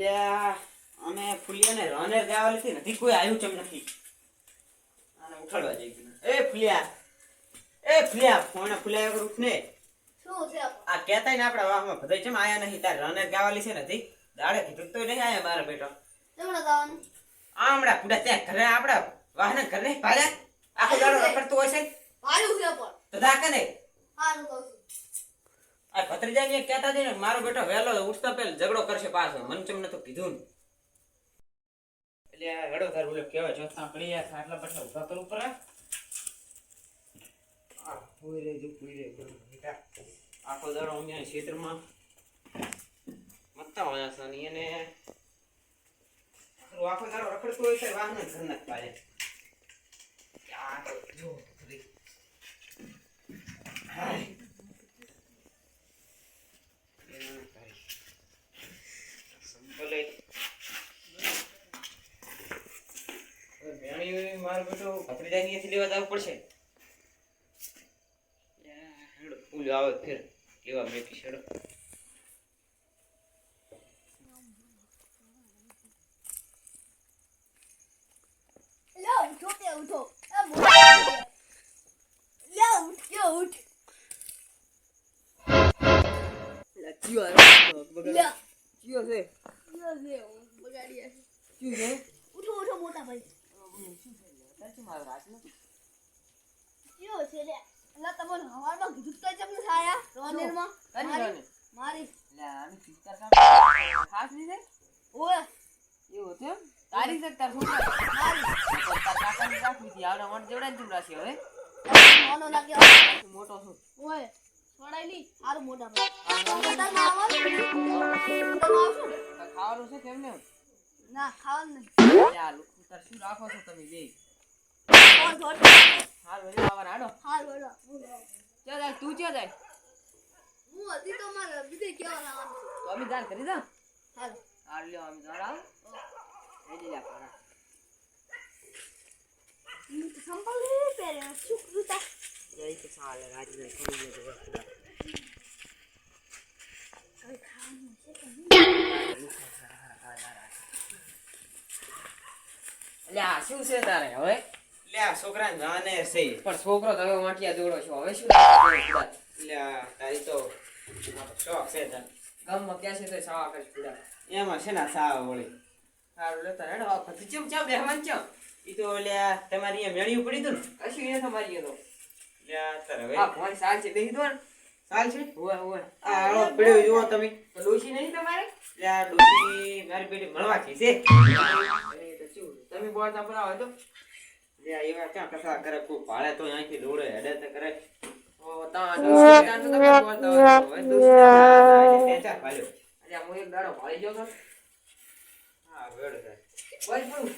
એટલે અમે ફુલિયાને રને ગાવા લીધી નથી કોઈ આવ્યું ચમ નથી આને ઉઠાડવા જઈ ગયું એ ફુલિયા ફોન ફુલિયા વગર ઉઠને શું છે આ કહેતાય ને આપડા વાહમાં બધાય ચમ આયા નહીં તાર રને ગાવા લીધી નથી દાડે કીધું તોય નહીં આયા મારા બેટો તમને ગાવાનું આમડા પુડા ત્યાં ઘરે આપડા વાહને ઘરે ભાડ્યા આખો દાડો રખડતો હોય છે ભાડું છે પણ તો દાકે નહીં હારું કહું છું આ ભત્રીજાને કહેતા જઈને મારો બેટો વહેલો ઉઠતા પહેલા ઝઘડો કરશે પાછો મન ચમ નતો કીધું ને એટલે આ ઘડો તાર બોલે કેવા જોતા પડી યા ખાટલા પટલા ઉભા કરું પર આ પૂઈ રે બેટા આખો દાડો અહીંયા ક્ષેત્રમાં મત્તા હોય છે ને એને આખો દાડો રખડતો હોય છે વાહને ઘર ન પાડે યાર જો રે હાય બોલે બેણી માર બેટો ભત્રીજાની થી લેવા જવું પડશે હેડો ફૂલ આવે ફેર લેવા મેકી છેડો લે ઉઠો તે ઉઠો લે ઉઠ લચ્યો લે ચિયો છે બગાડી છે ચિયો છે ઉઠો મોટા ભાઈ તાચી માર રાત નથી કયો છે લે અલા તમને હવારમાં કીધું તો જમ થાયા રોનેરમાં મારી લે આની ચિંતા કર ખાસ ની છે ઓય એવું છે તારી છે તાર છોકરા મારી તાર કાકાની રાખી હતી આવડા મોટ જેવડા તું રાશી હવે નાનો લાગ્યો મોટો છું ઓય છોડાઈ લી હારું મોટા ભાઈ મોટા ના આવવાનું ખાવાનું છે કેમ ને ના ખાવાનું નહીં ચાલ તાર શું રાખો છો તમે બે થોડ હાલ વળી આવવા રાડો હાલ વડો ચાલ જાય તું ક્યાં જાય હું હતી તો મારે બીજે કેવા લાવવાનું તો અમે જાણ કરી દા હાલ હાલ લ્યો અમે જાણ આવ રેડી જા પાડા હું તો સંપલ પહેરે શું કૃતા જઈ કે સાલે રાજને કરી દે હવે ખાવાનું છે કે લ્યા શું છે તારે હવે લ્યા છોકરાને જાને છે પણ છોકરો તો હવે વાંટિયા દોડો છો હવે શું રાખો લ્યા તારી તો શોખ છે તને ગામમાં ક્યાં છે તો સાવા કરી પીડા એમાં છે ના સાવા વળી સારું લેતા હેડો આ પછી ચમ ચમ બેહવાન ચમ ઈ તો લ્યા તમારી અહીંયા મેળ્યું પડી દઉં ને કશું એ તમારી તો લ્યા તાર હવે આ ફોન સાલ છે બેહી દો ને સાલ છે ઓય ઓય આ આળો પડ્યો જુઓ તમે તો ડોશી નહીં તમારે લ્યા ડોશી મારી બેટી મળવા છે તમે બોલતા પર આવો તો લ્યા એવા ક્યાં કસા કરે કોઈ ભાળે તો અહીંથી દોડે હેડે તો કરે ઓ તા ડોશી જાન તો તમે બોલતા હોય હવે ડોશી ના ચાર ભાળ્યો અલ્યા હું એક દાડો ભાળી ગયો તો હા વેડ થાય બોલ પણ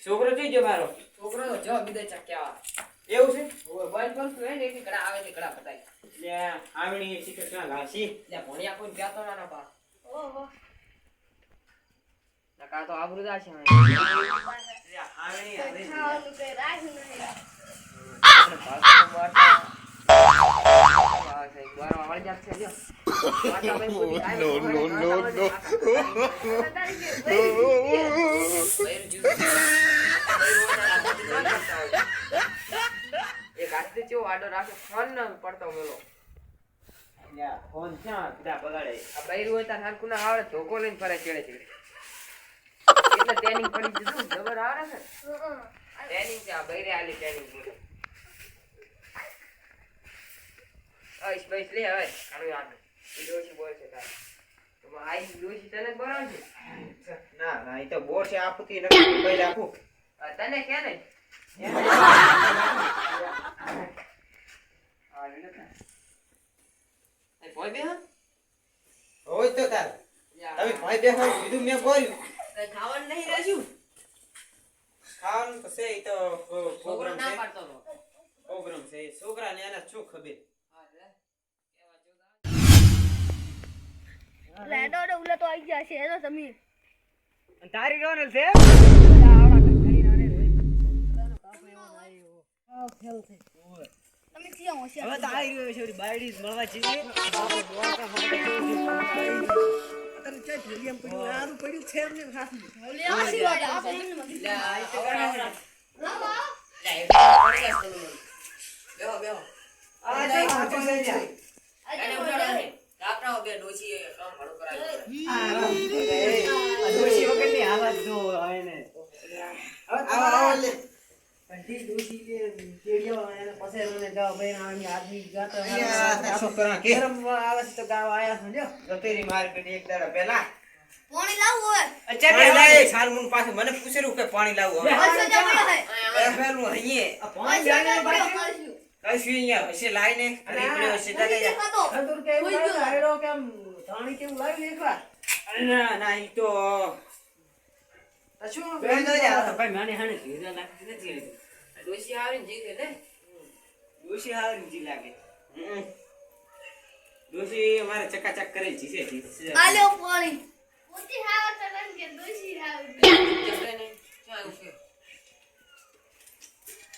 છોકરો જોઈ જો મારો છોકરો તો જો બીજે ચક્યા એવું છે ઓય બોલ પણ તું એને એક કડા આવે છે કડા પતાય લ્યા આવણી શીખર ક્યાં લાસી લ્યા ભણ્યા કોઈ પ્યાતો ના બા ઓહો નકા તો આબરૂદા છે લ્યા આવણી આવે ખાવાનું કે રાખ નહીં આપણે ભાષા મારતા આ છે દ્વારા વાળી જાત છે લ્યો એક હાથે ચો આડો રાખે ફોન ન પડતો મેલો લ્યા ફોન ક્યાં કીધા બગાડે આ બૈરું હોય તાર હરકુ ના આવડે ધોકો લઈને ફરે ચેડે ચેડે એટલે ટ્રેનિંગ પડી દીધું જબર આવડે છે ટ્રેનિંગ છે આ બૈરે આલી ટ્રેનિંગ બોલે આઈશ બઈશ લે હવે આનું યાદ ડોશી બોલ છે તાર તો આઈ ડોશી તને બરાબર છે ના ના ઈ તો બોર છે આપતી નકર પહેલા આપું તને કે નહીં આ લે ને એ બોય બે હોય તો તાર તમે ભાઈ બે હોય કીધું મેં બોલ્યું કઈ ખાવાનું નહીં રાખ્યું ખાવાનું તો છે ઈ તો પ્રોગ્રામ છે પ્રોગ્રામ છે છોકરાને એને શું ખબર લેડો ડો ઉલે તો આવી ગયા છે એનો તમે તારી રોનલ છે આવડા ઘણી નાને રોય તાનો કાપો એવો નાયો આ ફેલ થઈ તમે ક્યાં હોશે હવે તો આવી ગયો છે બાયડી મળવા જઈએ બાપો દ્વારકા માટે તને ચઈ એમ પડ્યું આરું પડ્યું છે એમને હાથમાં. ઓલે આશીર્વાદ આપે એમને મગી. લે આ તો કરાવરા. લાવો આવો. લે એ પડી ગયા તમે. બેહો બેહો. આ તો હાથે લઈ જાય. અને ઉડાડો ને. આપણા બે ડોશી કામ ભાડું કરાવી. આ ડોશી વગરની હાલત જો એને. આવો લે. બધી ડોશી કે કેડિયો એને પસેરોને ગાવ બહેન આની આદમી ગાતો આ છોકરા કે ગરમ આવે છે તો ગાવ આયા સમજો. રતેરી માર્કેટ એક દાડા પહેલા પાણી લાવો હવે. પાણી લાય સાલમુન પાસે મને પૂછેલું કે પાણી લાવું હવે. બસો જમણો હે. એ પેલું અહીંયા આ પાણી જાણે બાકી પાણી કશું અહીંયા હશે લાઈને અને પડ્યો હશે દાદા જા. ખાતો. ખંડુર કે એવું લાગે આયડો કેમ ધાણી કેવું લાવી એકવાર. ના ના ઈ તો શું બેન તો જા તો ભાઈ માને હાને ધીરા લાગતી નથી આવી. ડોશી આવે ને જી લે ડોશી આવે ને જી લાગે ડોશી અમારે ચકાચક કરે છે છે આલ્યો પાણી. મોતી હાવ તરન કે દોશી હાવ.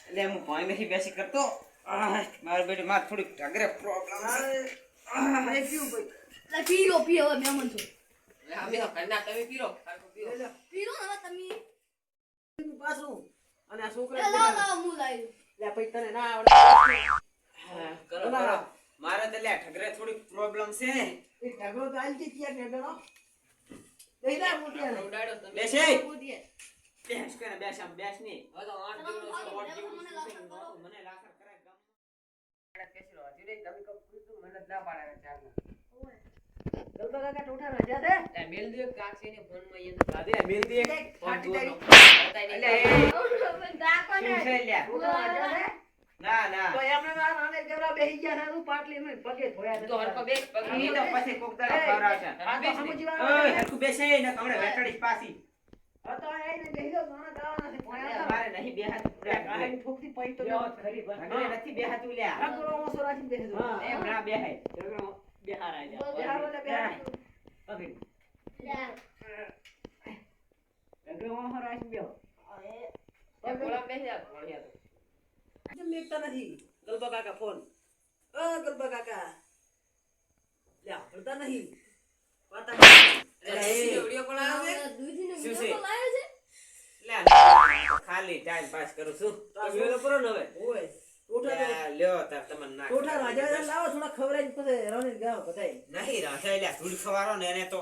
એટલે હું પાણી નથી બેસી કરતો મારા બેટી માં થોડીક ઢગરે પ્રોબ્લેમ મને પીવું ભાઈ. લા પીરો પીઓ હવે મેમન છો. તમે પીરો પીરો હવે તમે. પાછું અને આ એ છોકરા લાવ લાવ હું લાવી. લે પછી તને ના આવડે. કરો કરો મારે તો લે ઢગરે થોડીક પ્રોબ્લેમ છે એ ઢગલો તો આલતી ત્યાં ઢગલો. લઈ લે મોટિયા. ઉડાડો તમે બેસે મોતી. બેસ કરે બેસ આમ બેસ ની હવે તો આઠ તમે જેવડો છે, ખાલી આઠ જેવડો મને છે, લાકડ કરો. મને લાકડ કરાય ગામ કેસી રો જીરે તમે કબ કીધું મને ના પાડે ચારના ઓય. ગલબા કાકા ટોઠા રાજા દે. લે મેલ દે કાક છે ને ફોન માં યે દાદે મેલ દે ફોન ફાટી તારી. એટલે દાકો ને. શું છે લ્યા ટોઠા રાજા દે. ના ના તો એમને મારા નાને ગબરા બેહી ગયા હતા તું પાટલી માં પગે ધોયા તો હરકો બેસ પગી તો પછી કોક દાડા ખવરાવશે આ તો સમજી ઓય વાળા. હરકો બેસે ને કમણે વેટડી પાસી આ તો આઈને બેહી ગયો મારા ગાવાના છે પોયા. મારે નહીં બેહાત આઈને ઠોકતી પઈ તો ખરી મને નથી બેહાતું લ્યા આ ગોળો ઓસો રાખી બેહી દો. એમ ના બેહાય બિહાર એટલે બિહાર. પકડી. ગગરો ઓસો રાખી બેહો. બોલા બેસ જા ભણ્યા તો કેમ મેકતા નથી ગલબા કાકા ફોન. ગલબા કાકા લે પડતા નહીં વાતા. વિડિયો કોલ આવે દૂધીને શું છે? વિડિયો લાવ્યો છે. લ્યા ખાલી ટાઈમ પાસ કરું છું તો આ વેલો કરો ને હવે. ઓય ટોઠા લ્યા, લ્યો તાર તમને ના ટોઠા રાજા લાવો થોડા ખવરાઈ પછી રણી ગાવ બતાઈ. નહીં રાધા લ્યા ધૂળ ખવારો ને એને તો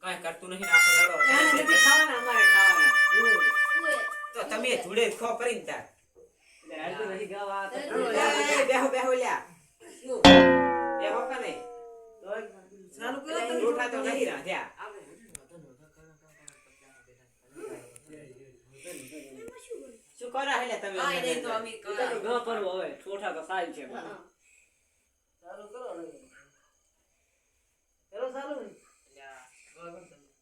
કાંઈ કરતું નહીં આખો દાડો એને નથી ખાવાના અમારે ખાવાના. ઓય. તો તમે ધૂળે ખો કરીને તાર લે હાલ તો નહીં ગાવ આ તો. એ, બેહો બેહો લ્યા શું બેહો કે નહીં તો ચાલુ કરો તમે. રોઠા તો નહીં રાધ્યા શું કરો હેલ્યા તમે હા, નહીં તો અમે ચાલુ ગા પરવો હવે ટોઠા તો સાલ છે. હા. ચાલુ કરો ને. ચાલો ચાલુ ને.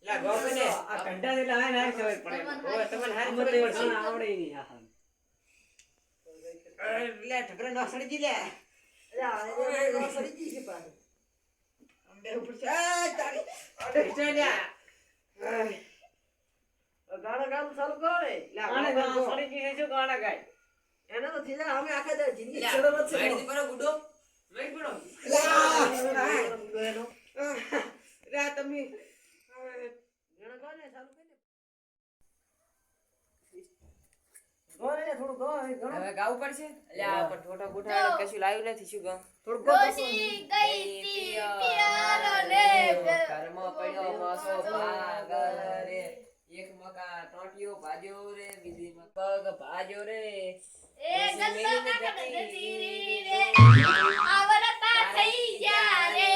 લા ગોપને આ કંડા દેલા હાય ના ખબર પડે ઓય તમને હારી અમને ખબર તો પડશે આવડે ય નહીં આ. લે ઠકરે નો સડી જી લે અરે આ એ સડી ગઈ છે પાછું. અંબે ઉપર છે આ તારી અડે છે લ્યા ગાણા ગાવાનું ચાલુ કરો ને. લા, આને ગાણા ગાણા ગાઓ. સડી ગઈ છે જો ગાણા ગાય. એને તો થઈ જાય અમે આખા દે જિંદગી લ્યા, ચડો નથી વાઈટ પર ગુડો વાઈટ પડો લા તમે ગાણા ગાઓ ને ચાલુ કરી દે. ગો ને થોડું ગો ઘણો હવે ગાવું પડશે અલ્યા પણ ઠોઠા બોઠા કશું લાવ્યું નથી શું ગાવ થોડું ગો દોશી ગઈ તી પિયારો રે. કર્મ પડ્યો માસો પાગલ રે એક મકા ટોટિયો ભાજ્યો રે બીજી પગ ભાજ્યો રે એ ગલ્લા કાકા ગતીરી રે. આવરતા થઈ ગયા રે.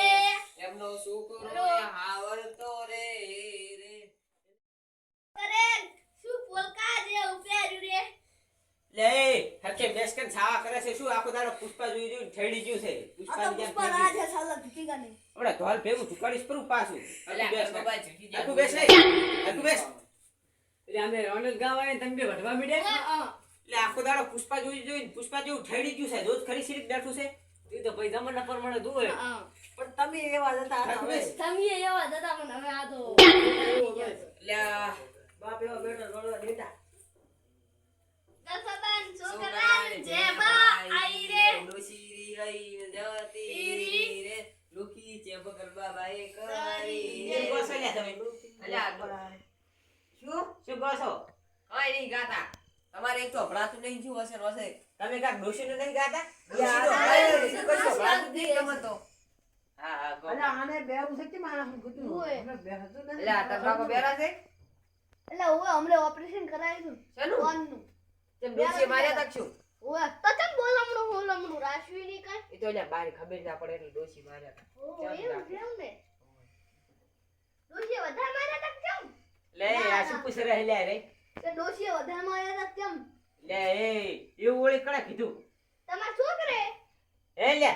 એમનો છોકરો હાવરતો રે રે કરે શું પોલકા જે ઉપેર્યું રે. લે હરકે બેસ કે છાવા કરે છે શું આખો દાડો પુષ્પા જોઈ જોઈ ઠેડી ગયું છે આ તો પુષ્પા રાજ હે સાલા ધીટીકા ને. આપણે ધોલ ભેગું ચુકાડીશ પર પાછું અલ્યા બેસ બાબા ઝૂકી આખું બેસ આખું બેસ એટલે અમે રોનલ ગાવ આવીને તમે બે વઢવા મીડ્યા. હા. લે આખો દાડો પુષ્પા જોઈ જોઈ પુષ્પા જેવું ઠેડી ગયું છે જોત ખરી સિરીક બેઠું છે એ તો ભાઈ જમણના પ્રમાણે દુએ. હા. પણ તમે એવા જતા હતા હવે. તમે એવા દાદા પણ હવે આ તો અલ્યા બાપ એવા બેટા રડવા દેતા. દસબાન છોકરાન જેબા આઈ રે. ડોશીરી આઈ જતી રે લુકી ચેપ ગરબા બાઈ કરી એ બસ અલ્યા તમે નહીં ગાતા. તમારે એક તો ભળાતું નહીં શું હશે ને હશે. તમે કાંઈક ડોશીને નહીં ગાતા? ડોશી તો ભળાય નહીં, કશો ભળાતું જ નહીં તમને તો. હા, હા, ગો. અલા આને બેરું છે કે માં હું કીધું ઓય. અમે બેહતું નથી. એટલે આ તબલાકો બેરા છે? એટલે ઓવે હમણાં ઓપરેશન કરાવ્યું શેનું? કોનનું તેમ ડોશીએ માર્યા તા કે શું? ઓવે તો કેમ બોલમણું રાશવી ની કઈ એ તો એટલે બહાર ખબર ના પડે એટલે ડોશી માર્યા તા. ઓ એવું છે એમ ને ડોશીએ વધારે માર્યા તા કેમ લે, આ શું પૂછે રહે લે રે? કે ડોશીએ વધારે માર્યા તા કેમ લે, એવું ઓળી કણે કીધું? તમાર છોકરે હે લે,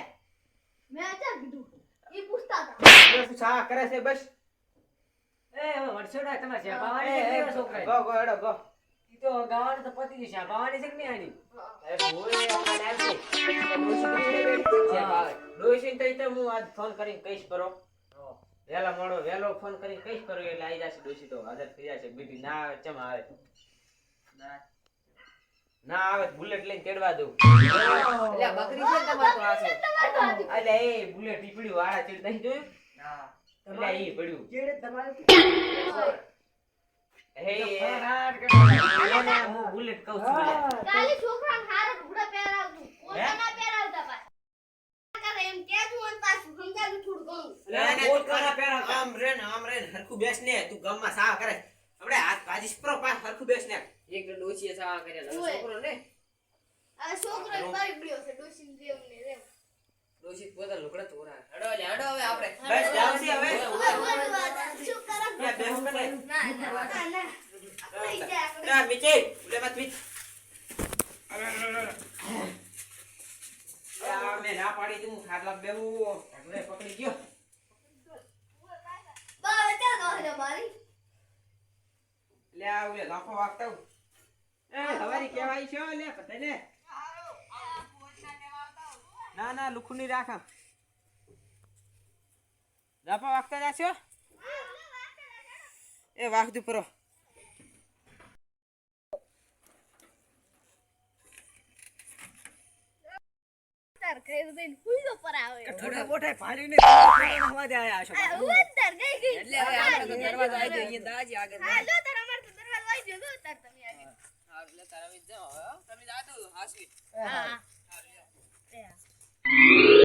મેં અચાર કીધું ઈ પૂછતા હતા એ શું છા કરે છે બસ? એ હવે વરસોડા તમારે એ, શાબાવાની છે કેવા છોકરા ગો, ગો, હેડો, ગો. ઈ તો ગાવાનું તો પતી ગયું શાબાવાની છે કે નહીં આની એ ભોળે આપણે ડાયરેક્ટ ડોશી તો એને બેઠી છે ભાવે. ડોશીને તો ઈ તો હું આજ ફોન કરીને કહીશ કરો. વહેલો ફોન કરીને કહીશ કરો એટલે આવી જશે ડોશી તો હાજર થઈ જશે. બીજી ના આવે ચમ આવે? ના આવે તો બુલેટ લઈને તેડવા દઉં. એટલે આ બકરી છે ને તમારે તો આ છે. તમાર તો હતી અલે એ બુલેટ ઈ પડ્યું વાળા ચીડ નહીં જોયું? હા. એટલે ઈ પડ્યું. કેડે તમારે હે ફરાટ કરતા. એને હું બુલેટ કહું છું લે. કાલી છોકરાને હારા ઢુકડા પહેરાવતું પોતા ના પહેરાવતા પાછા કરે એમ કેજું અને પાછું સમજાવું થોડું ઘણું ના, ના, બોલ કરા પહેરાવતા. આમ રે હરખું બેસ ને તું ગામમાં સા કરે આપણે હાથ ભાજીશ pro પાસ હરખું બેસ ને. એક તો ડોશીએ સાવા કર્યા ને ઓય. છોકરો ને આ છોકરો મારી પડ્યો છે ડોશીને રેવ ને રેવ ડોશી પોતા લુગડા તોરા. હડો એટલે હડો હવે આપણે. બસ જાવ છે હવે. શું કરો ત્યાં બેહું કે નહીં? ના લઈ જા આપણે ના મીચે ઉલે મત મીચ. આ મેં ના પાડી તું ખાટલા બેહું ઢગલે પકડી ગયો. બા ચાલ દો મારી લે આ ઉલે લાફો વાગતા હું. એ હવારી કેવાય છે લે બધાને. ના ના લુખું નહીં રાખા. લાફો વાગતા જાશો? એ વાગતું પરો. તાર કઈ દઈને ફૂલો પર આવે થોડા મોટા ભાડીને હવાજે આયા છો આ ઉંદર ગઈ ગઈ એટલે હવે આપણે તો દરવાજો આવી ગયો અહીંયા દાજી આગળ. હા લો તાર અમાર તો દરવાજો આવી ગયો જો તાર તમે આગળ હા એટલે તારા મી જાઓ હવે. તમે જાદુ હાસવી. હા હા.